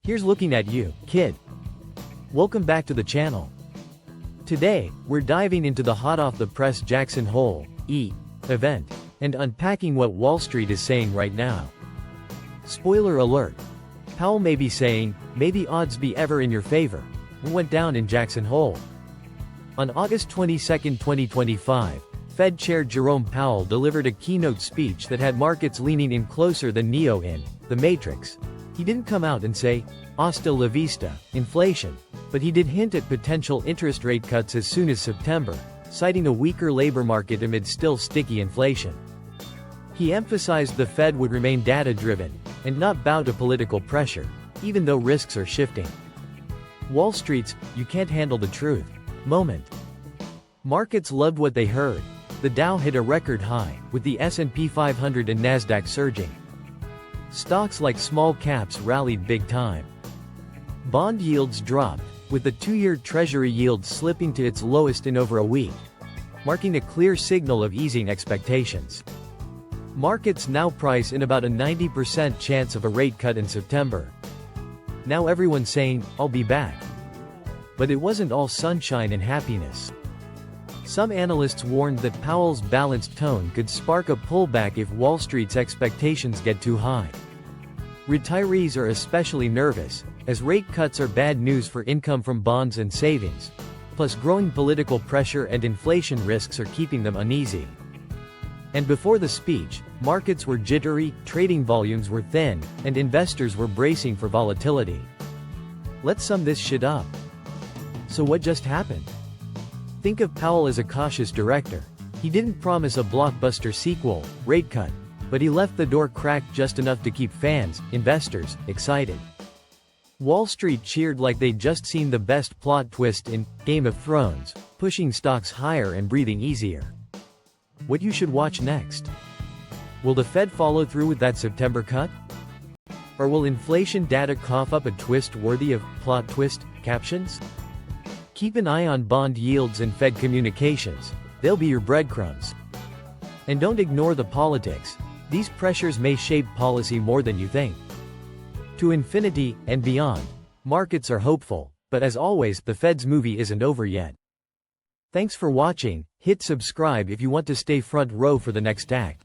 Here's looking at you, kid. Welcome back to the channel. Today, we're diving into the hot-off-the-press Jacksonhole event, and unpacking what Wall Street is saying right now. Spoiler alert. Powell may be saying, "May the odds be ever in your favor," what went down in Jacksonhole. On August 22, 2025, Fed Chair Jerome Powell delivered a keynote speech that had markets leaning in closer than Neo in The Matrix. He didn't come out and say, "Hasta la vista, inflation," but he did hint at potential interest rate cuts as soon as September, citing a weaker labor market amid still sticky inflation. He emphasized the Fed would remain data-driven, and not bow to political pressure, even though risks are shifting. Wall Street's "you can't handle the truth" moment. Markets loved what they heard. The Dow hit a record high, with the S&P 500 and Nasdaq surging. Stocks like small caps rallied big time. Bond yields dropped, with the 2-year Treasury yield slipping to its lowest in over a week, marking a clear signal of easing expectations. Markets now price in about a 90% chance of a rate cut in September. Now everyone's saying, "I'll be back." But it wasn't all sunshine and happiness. Some analysts warned that Powell's balanced tone could spark a pullback if Wall Street's expectations get too high. Retirees are especially nervous, as rate cuts are bad news for income from bonds and savings. Plus growing political pressure and inflation risks are keeping them uneasy. And before the speech, markets were jittery, trading volumes were thin, and investors were bracing for volatility. Let's sum this shit up. So what just happened? Think of Powell as a cautious director. He didn't promise a blockbuster sequel, rate cut, but he left the door cracked just enough to keep fans, investors, excited. Wall Street cheered like they'd just seen the best plot twist in Game of Thrones, pushing stocks higher and breathing easier. What you should watch next? Will the Fed follow through with that September cut? Or will inflation data cough up a twist worthy of plot twist captions? Keep an eye on bond yields and Fed communications. They'll be your breadcrumbs. And don't ignore the politics. These pressures may shape policy more than you think. To infinity and beyond. Markets are hopeful, but as always, the Fed's movie isn't over yet. Thanks for watching. Hit subscribe if you want to stay front row for the next act.